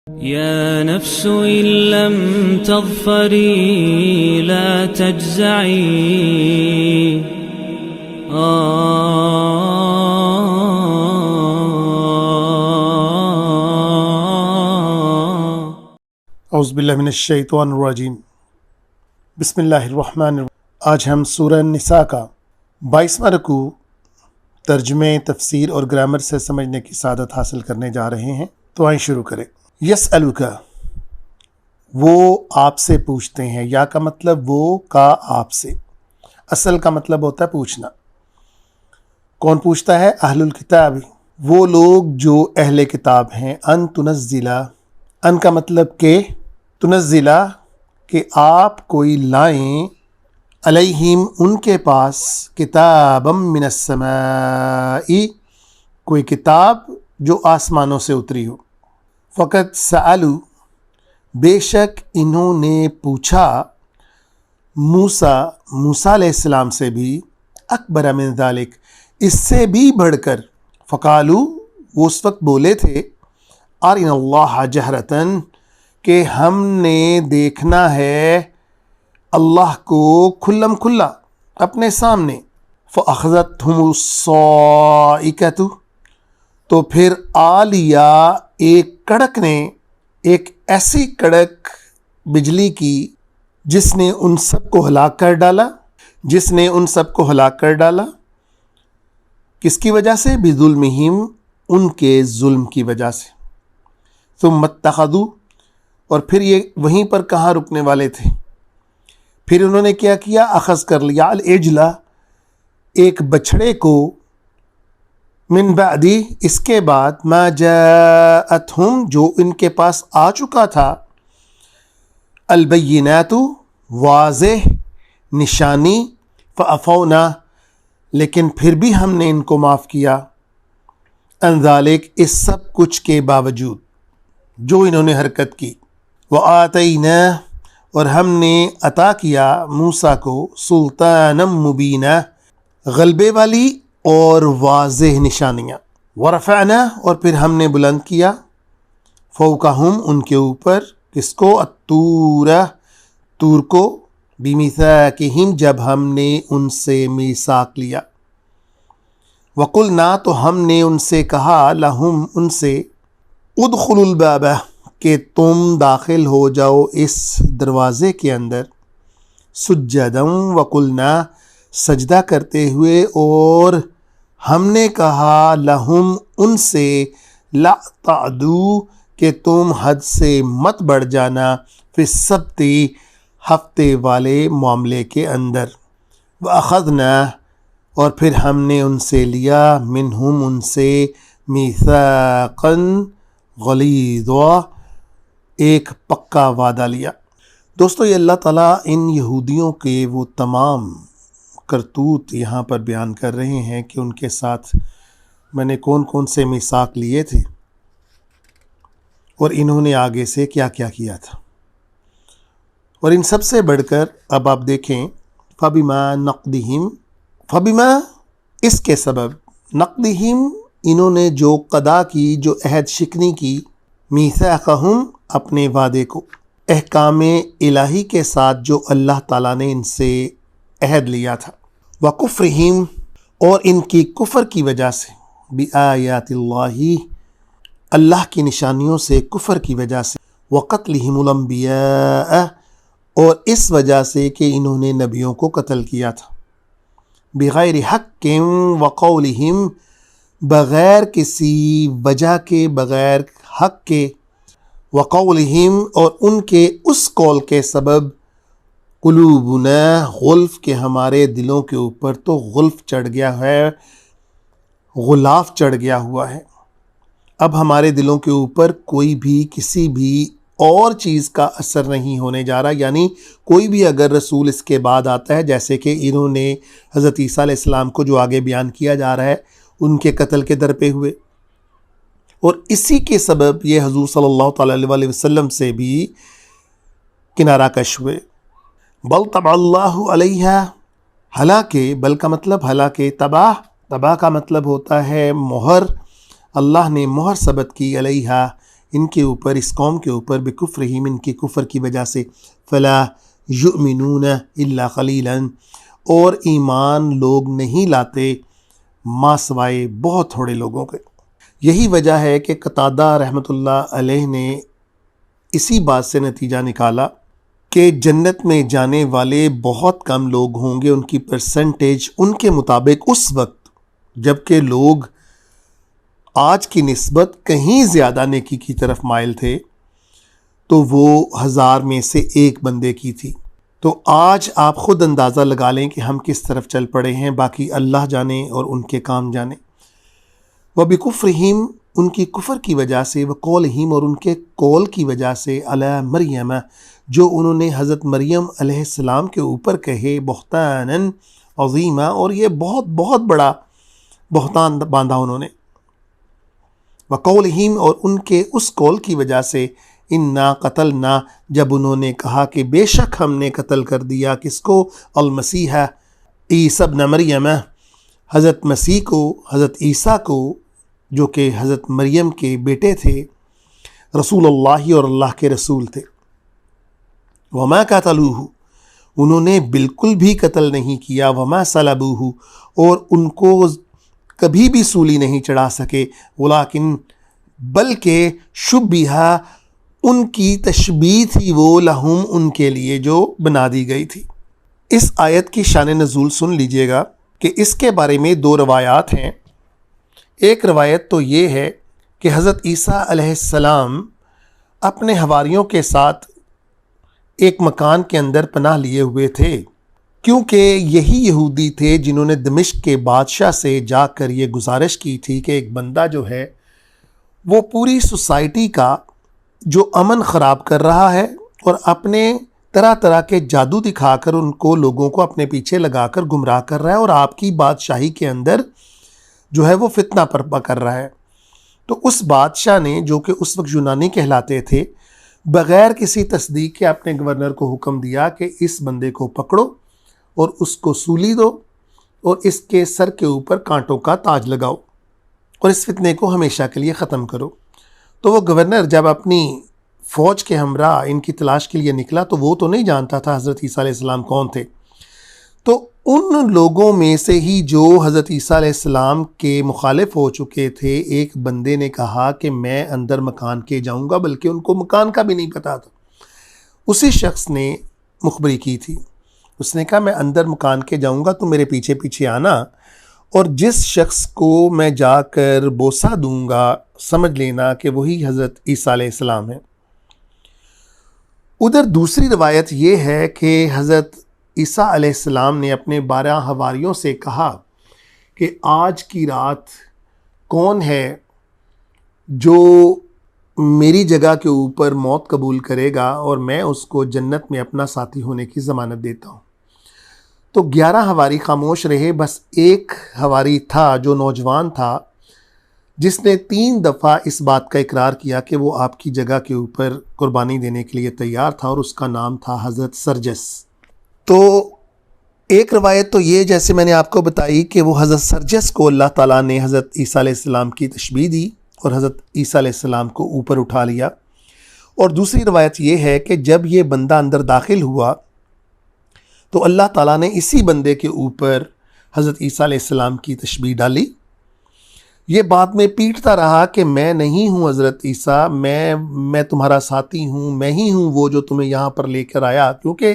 يا نفس إن لم تظفري لا تجزعي اعوذ باللہ من الشیطان الرجیم بسم اللہ الرحمن الرحیم۔ آج ہم سورہ نساء کا 22واں رکوع ترجمے، تفسیر اور گرامر سے سمجھنے کی سعادت حاصل کرنے جا رہے ہیں، تو آئیں شروع کریں۔ یسألک، وہ آپ سے پوچھتے ہیں، یا کا مطلب وہ، کا آپ سے، اصل کا مطلب ہوتا ہے پوچھنا۔ کون پوچھتا ہے؟ اہل الکتاب، وہ لوگ جو اہل کتاب ہیں۔ ان تنزلہ، ان کا مطلب کہ تنزلہ، کہ آپ کوئی لائیں، علیہم ان کے پاس، کتابا من السماء، کوئی کتاب جو آسمانوں سے اتری ہو۔ فقط سألوا، بے شک انہوں نے پوچھا، موسیٰ علیہ السلام سے بھی، اکبر من ذالک، اس سے بھی بڑھ کر، فقالو، وہ اس وقت بولے تھے، ارنا اللہ جہرتاً، کہ ہم نے دیکھنا ہے اللہ کو کھلم کھلا اپنے سامنے۔ فأخذتهم الصاعقۃ، تو پھر آ لیا ایک کڑک نے، ایک ایسی کڑک بجلی کی جس نے ان سب کو ہلاک کر ڈالا، کس کی وجہ سے؟ بظلمہم، ان کے ظلم کی وجہ سے۔ ثم اتخذوا، اور پھر یہ وہیں پر کہاں رکنے والے تھے، پھر انہوں نے کیا کیا؟ اخذ کر لیا، العجلہ، ایک بچھڑے کو، من بعدی، اس کے بعد، ما جاءتہم، جو ان کے پاس آ چکا تھا، البینات، واضح نشانی، فعفونا، لیکن پھر بھی ہم نے ان کو معاف کیا، عن ذالک، اس سب کچھ کے باوجود جو انہوں نے حرکت کی۔ وآتینا، اور ہم نے عطا کیا موسیٰ کو، سلطانا مبینا، غلبے والی اور واضح نشانیاں۔ ورفعنا، اور پھر ہم نے بلند کیا، فوقہم، ان کے اوپر، کس کو؟ طور کو، بمیثاقہم، جب ہم نے ان سے میثاق لیا۔ وقلنا، تو ہم نے ان سے کہا، لہم، ان سے، ادخلوا الباب، کہ تم داخل ہو جاؤ اس دروازے کے اندر، سجدا، وقلنا، سجدہ کرتے ہوئے، اور ہم نے کہا، لہم، ان سے، لا تعدوا، کہ تم حد سے مت بڑھ جانا، فی السبت، ہفتے والے معاملے کے اندر۔ واخذنا، اور پھر ہم نے ان سے لیا، منہم، ان سے، میثاقا غلیظا، ایک پکا وعدہ لیا۔ دوستو، یہ اللہ تعالیٰ ان یہودیوں کے وہ تمام کرتوت یہاں پر بیان کر رہے ہیں کہ ان کے ساتھ میں نے کون کون سے میثاق لیے تھے، اور انہوں نے آگے سے کیا کیا کیا تھا۔ اور ان سب سے بڑھ کر اب آپ دیکھیں، فبما نقضہم، فبما، اس کے سبب، نقضہم، انہوں نے جو قضا کی، جو عہد شکنی کی، میثاقہم، اپنے وعدے کو، احکام الہی کے ساتھ جو اللہ تعالیٰ نے ان سے عہد لیا تھا، وکفرہم، اور ان کی کفر کی وجہ سے، بآیات اللہ، اللہ کی نشانیوں سے کفر کی وجہ سے، وقتلہم الانبیاء، اور اس وجہ سے کہ انہوں نے نبیوں کو قتل کیا تھا، بغیر حق وقولہم، بغیر کسی وجہ کے، بغیر حق کے، وقولہم، اور ان کے اس قول کے سبب، قلوبنا غلف، کہ ہمارے دلوں کے اوپر تو غلف چڑھ گیا ہے، غلاف چڑھ گیا ہوا ہے۔ اب ہمارے دلوں کے اوپر کوئی بھی کسی بھی اور چیز کا اثر نہیں ہونے جا رہا، یعنی کوئی بھی اگر رسول اس کے بعد آتا ہے، جیسے کہ انہوں نے حضرت عیسیٰ علیہ السلام کو جو آگے بیان کیا جا رہا ہے، ان کے قتل کے در پہ ہوئے، اور اسی کے سبب یہ حضور صلی اللہ تعالیٰ علیہ وسلم سے بھی کنارہ کش ہوئے۔ بل طبع اللہ علیہ، حالانکہ، بل کا مطلب حالانکہ، تباہ کا مطلب ہوتا ہے مہر، اللہ نے مہر ثبت کی، علیہ، ان کے اوپر، اس قوم کے اوپر، بکفرہم ان کی کفر کی وجہ سے، فلا یؤمنون الا قلیلا اور ایمان لوگ نہیں لاتے ما سوائے بہت تھوڑے لوگوں کے۔ یہی وجہ ہے کہ قتادہ رحمۃ اللہ علیہ نے اسی بات سے نتیجہ نکالا کہ جنت میں جانے والے بہت کم لوگ ہوں گے، ان کی پرسنٹیج ان کے مطابق اس وقت جبکہ لوگ آج کی نسبت کہیں زیادہ نیکی کی طرف مائل تھے، تو وہ 1000 میں سے ایک بندے کی تھی۔ تو آج آپ خود اندازہ لگا لیں کہ ہم کس طرف چل پڑے ہیں، باقی اللہ جانے اور ان کے کام جانے۔ وَبِكُفْرِهِمْ ان کی کفر کی وجہ سے، وَقَوْلِهِمْ اور ان کے قول کی وجہ سے، عَلَى مریم جو انہوں نے حضرت مریم علیہ السلام کے اوپر کہے، بہتانًا عظیما اور یہ بہت بہت بڑا بہتان باندھا انہوں نے۔ وَقَوْلِهِمْ اور ان کے اس قول کی وجہ سے، اِنَّا قَتَلْنَا جب انہوں نے کہا کہ بے شک ہم نے قتل کر دیا، کس کو؟ المسیح عیسی ابن مریم، حضرت مسیح کو، حضرت عیسیٰ کو، جو کہ حضرت مریم کے بیٹے تھے، رسول اللہ اور اللہ کے رسول تھے۔ وَمَا قَتَلُوهُ انہوں نے بالکل بھی قتل نہیں کیا، وَمَا صَلَبُوهُ اور ان کو کبھی بھی سولی نہیں چڑھا سکے، ولیکن بلکہ شبیہ ان کی تشبیہ تھی وہ لہم ان کے لیے جو بنا دی گئی تھی۔ اس آیت کی شان نزول سن لیجئے گا کہ اس کے بارے میں 2 روایات ہیں۔ ایک روایت تو یہ ہے کہ حضرت عیسیٰ علیہ السلام اپنے حواریوں کے ساتھ ایک مکان کے اندر پناہ لیے ہوئے تھے، کیونکہ یہی یہودی تھے جنہوں نے دمشق کے بادشاہ سے جا کر یہ گزارش کی تھی کہ ایک بندہ جو ہے وہ پوری سوسائٹی کا جو امن خراب کر رہا ہے اور اپنے طرح طرح کے جادو دکھا کر ان کو لوگوں کو اپنے پیچھے لگا کر گمراہ کر رہا ہے، اور آپ کی بادشاہی کے اندر جو ہے وہ فتنہ پرپا کر رہا ہے۔ تو اس بادشاہ نے، جو کہ اس وقت یونانی کہلاتے تھے، بغیر کسی تصدیق کے اپنے گورنر کو حکم دیا کہ اس بندے کو پکڑو اور اس کو سولی دو اور اس کے سر کے اوپر کانٹوں کا تاج لگاؤ اور اس فتنے کو ہمیشہ کے لیے ختم کرو۔ تو وہ گورنر جب اپنی فوج کے ہمراہ ان کی تلاش کے لیے نکلا تو وہ تو نہیں جانتا تھا حضرت عیسیٰ علیہ السلام کون تھے، تو ان لوگوں میں سے ہی جو حضرت عیسیٰ علیہ السلام کے مخالف ہو چکے تھے، ایک بندے نے کہا کہ میں اندر مکان کے جاؤں گا، بلکہ ان کو مکان کا بھی نہیں پتا تھا۔ اسی شخص نے مخبری کی تھی، اس نے کہا میں اندر مکان کے جاؤں گا، تو میرے پیچھے پیچھے آنا، اور جس شخص کو میں جا کر بوسہ دوں گا سمجھ لینا کہ وہی حضرت عیسیٰ علیہ السلام ہے۔ ادھر دوسری روایت یہ ہے کہ حضرت عیسیٰ علیہ السلام نے اپنے 12 حواریوں سے کہا کہ آج کی رات کون ہے جو میری جگہ کے اوپر موت قبول کرے گا اور میں اس کو جنت میں اپنا ساتھی ہونے کی ضمانت دیتا ہوں۔ تو 11 حواری خاموش رہے، بس ایک حواری تھا جو نوجوان تھا، جس نے 3 دفعہ اس بات کا اقرار کیا کہ وہ آپ کی جگہ کے اوپر قربانی دینے کے لیے تیار تھا، اور اس کا نام تھا حضرت سرجس۔ تو ایک روایت تو یہ جیسے میں نے آپ کو بتائی کہ وہ حضرت سرجس کو اللہ تعالیٰ نے حضرت عیسیٰ علیہ السلام کی تشبیہ دی اور حضرت عیسیٰ علیہ السلام کو اوپر اٹھا لیا، اور دوسری روایت یہ ہے کہ جب یہ بندہ اندر داخل ہوا تو اللہ تعالیٰ نے اسی بندے کے اوپر حضرت عیسیٰ علیہ السلام کی تشبیہ ڈالی۔ یہ بات میں پیٹتا رہا کہ میں نہیں ہوں حضرت عیسیٰ، میں تمہارا ساتھی ہوں، میں ہی ہوں وہ جو تمہیں یہاں پر لے کر آیا، کیونکہ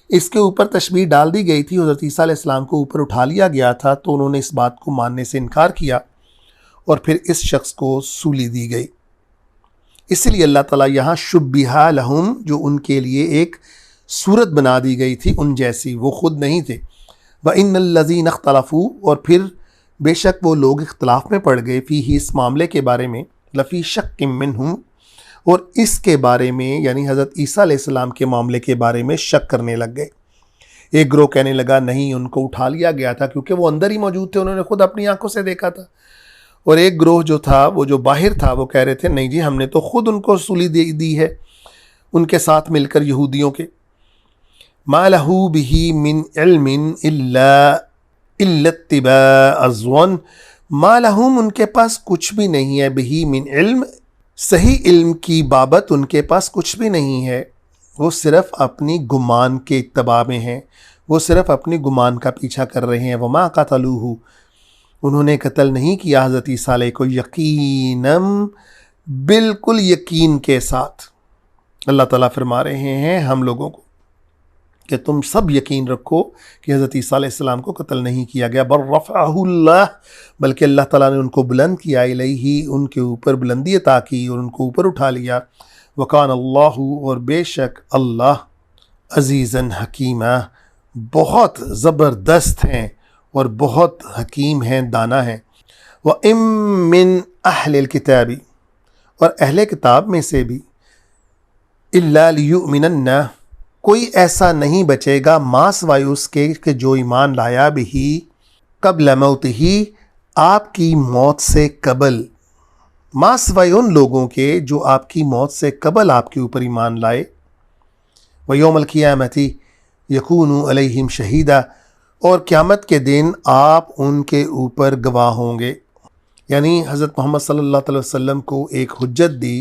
اس کے اوپر تشبیہ ڈال دی گئی تھی، حضرت عیسیٰ علیہ السلام کو اوپر اٹھا لیا گیا تھا، تو انہوں نے اس بات کو ماننے سے انکار کیا اور پھر اس شخص کو سولی دی گئی۔ اس لیے اللہ تعالیٰ یہاں شبیہ لہم جو ان کے لیے ایک صورت بنا دی گئی تھی ان جیسی، وہ خود نہیں تھے۔ وَإِنَّ الَّذِينَ اخْتَلَفُوا اور پھر بے شک وہ لوگ اختلاف میں پڑ گئے، فیہ اس معاملے کے بارے میں، لفی شک منہم اور اس کے بارے میں یعنی حضرت عیسیٰ علیہ السلام کے معاملے کے بارے میں شک کرنے لگ گئے۔ ایک گروہ کہنے لگا نہیں ان کو اٹھا لیا گیا تھا کیونکہ وہ اندر ہی موجود تھے، انہوں نے خود اپنی آنکھوں سے دیکھا تھا، اور ایک گروہ جو تھا وہ جو باہر تھا وہ کہہ رہے تھے نہیں جی ہم نے تو خود ان کو سولی دی ہے ان کے ساتھ مل کر یہودیوں کے۔ ما لہ بہ من علم الا اتباع الظن، ما لہم ان کے پاس کچھ بھی نہیں ہے، بہ من علم صحیح علم کی بابت ان کے پاس کچھ بھی نہیں ہے، وہ صرف اپنی گمان کے اتباع میں ہیں، وہ صرف اپنی گمان کا پیچھا کر رہے ہیں۔ وما قتلوہ، انہوں نے قتل نہیں کیا حضرت عیسیٰ علیہ کو یقیناً، بالکل یقین کے ساتھ۔ اللہ تعالیٰ فرما رہے ہیں ہم لوگوں کو کہ تم سب یقین رکھو کہ حضرت عیسیٰ علیہ السلام کو قتل نہیں کیا گیا، بل رفعہ اللہ، بلکہ اللہ تعالیٰ نے ان کو بلند کیا، الیہ، ان کے اوپر بلندی عطا کی اور ان کو اوپر اٹھا لیا۔ وکان اللہ، اور بے شک اللہ، عزیزاً حکیمہ، بہت زبردست ہیں اور بہت حکیم ہیں، دانا ہیں۔ وَإِن مِّنْ أَهْلِ الْكِتَابِ، اور اہل کتاب میں سے بھی، إِلَّا لِيُؤْمِنَنَّ، کوئی ایسا نہیں بچے گا ما سوائے اس کے کہ جو ایمان لایا بھی قبل موتہ، آپ کی موت سے قبل، ما سوائے ان لوگوں کے جو آپ کی موت سے قبل آپ کے اوپر ایمان لائے۔ وَيَوْمَ الْقِيَامَةِ يَكُونُ عَلَيْهِمْ شَهِيدًا، اور قیامت کے دن آپ ان کے اوپر گواہ ہوں گے۔ یعنی حضرت محمد صلی اللہ علیہ وسلم کو ایک حجت دی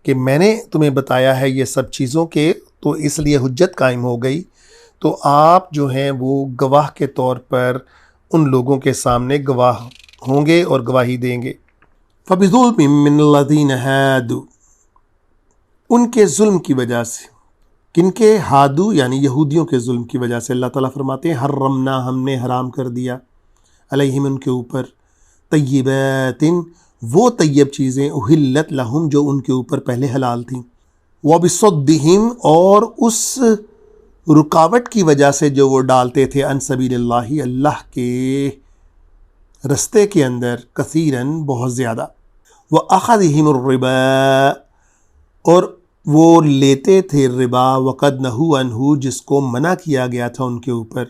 کہ میں نے تمہیں بتایا ہے یہ سب چیزوں کے، تو اس لیے حجت قائم ہو گئی، تو آپ جو ہیں وہ گواہ کے طور پر ان لوگوں کے سامنے گواہ ہوں گے اور گواہی دیں گے۔ فَبِظُلْمٍ مِّنَ الَّذِينَ هَادُوا، ان کے ظلم کی وجہ سے، کن کے؟ ہادو یعنی یہودیوں کے ظلم کی وجہ سے، اللہ تعالیٰ فرماتے ہیں حرمنا، ہم نے حرام کر دیا، علیہم، ان کے اوپر، طیبات، وہ طیب چیزیں، احلت لہم، جو ان کے اوپر پہلے حلال تھیں، وبصدہم، اور اس رکاوٹ کی وجہ سے جو وہ ڈالتے تھے، عن سبیل اللہ، اللہ کے رستے کے اندر، کثیراً، بہت زیادہ، وَأَخَذِهِمُ الرِّبَا، اور وہ لیتے تھے ربا، وقد نہوا عنہ، جس کو منع کیا گیا تھا ان کے اوپر،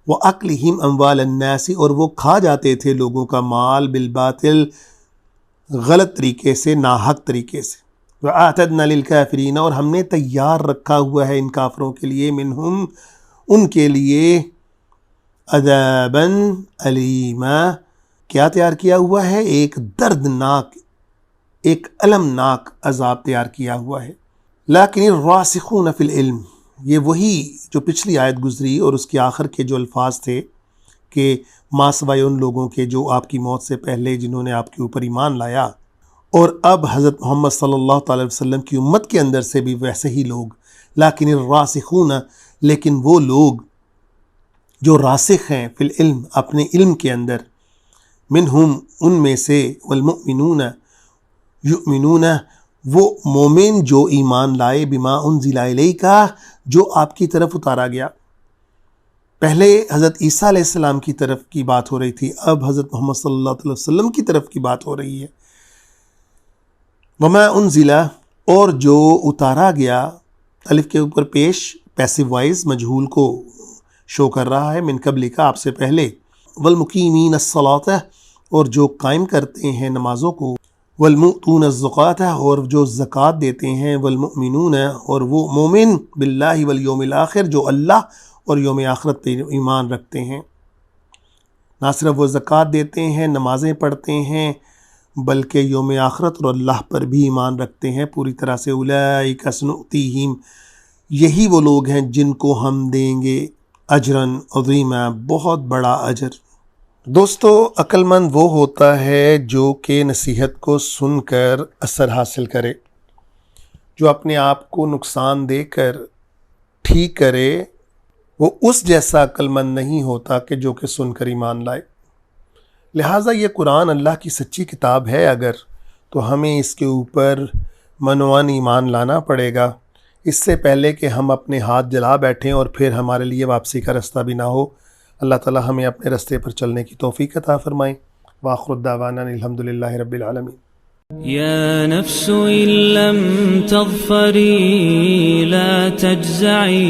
وَأَكْلِهِمْ أَمْوَالَ النَّاسِ، اور وہ کھا جاتے تھے لوگوں کا مال، بالباطل، غلط طریقے سے، ناحق طریقے سے۔ وَأَعْتَدْنَا لِلْكَافِرِينَ، اور ہم نے تیار رکھا ہوا ہے ان کافروں کے لیے، منہم، ان کے لیے، عذاباً علیما، کیا تیار کیا ہوا ہے؟ ایک دردناک، ایک المناک عذاب تیار کیا ہوا ہے۔ لیکن الراسخون فی العلم، یہ وہی جو پچھلی آیت گزری اور اس کے آخر کے جو الفاظ تھے کہ ما سوائے ان لوگوں کے جو آپ کی موت سے پہلے جنہوں نے آپ کے اوپر ایمان لایا، اور اب حضرت محمد صلی اللہ تعالی وسلم کی امت کے اندر سے بھی ویسے ہی لوگ، لیکن الراسخون، لیکن وہ لوگ جو راسخ ہیں فی العلم، اپنے علم کے اندر، منہم، ان میں سے، والمؤمنون یؤمنون، وہ مومن جو ایمان لائے، بما انزل الیک، جو آپ کی طرف اتارا گیا۔ پہلے حضرت عیسیٰ علیہ السلام کی طرف کی بات ہو رہی تھی، اب حضرت محمد صلی اللہ علیہ وسلم کی طرف کی بات ہو رہی ہے۔ وما انزل، اور جو اتارا گیا، الف کے اوپر پیش، پیسو وائز، مجہول کو شو کر رہا ہے، من قبل کا، آپ سے پہلے، والمقیمین الصلاۃ، اور جو قائم کرتے ہیں نمازوں کو، والمؤتون الزکوٰۃ، اور جو زکوٰۃ دیتے ہیں، والمؤمنون، اور وہ مومن، باللہ والیوم الآخر، جو اللہ اور یوم آخرت پہ ایمان رکھتے ہیں۔ نہ صرف وہ زکوٰۃ دیتے ہیں، نمازیں پڑھتے ہیں، بلکہ یوم آخرت اور اللہ پر بھی ایمان رکھتے ہیں پوری طرح سے۔ اولئک سنؤتیہم، یہی وہ لوگ ہیں جن کو ہم دیں گے اجراً عظیما، بہت بڑا اجر۔ دوستو، عقل مند وہ ہوتا ہے جو کہ نصیحت کو سن کر اثر حاصل کرے، جو اپنے آپ کو نقصان دے کر ٹھیک کرے، وہ اس جیسا عقل مند نہیں ہوتا کہ جو کہ سن کر ایمان لائے۔ لہٰذا یہ قرآن اللہ کی سچی کتاب ہے اگر، تو ہمیں اس کے اوپر منوان ایمان لانا پڑے گا، اس سے پہلے کہ ہم اپنے ہاتھ جلا بیٹھیں اور پھر ہمارے لیے واپسی کا رستہ بھی نہ ہو۔ اللہ تعالی ہمیں اپنے رستے پر چلنے کی توفیق عطا فرمائیں۔ وآخر الدعوانا الحمدللہ رب العالمین۔ يا نفس إن لم تظفري لا تجزعي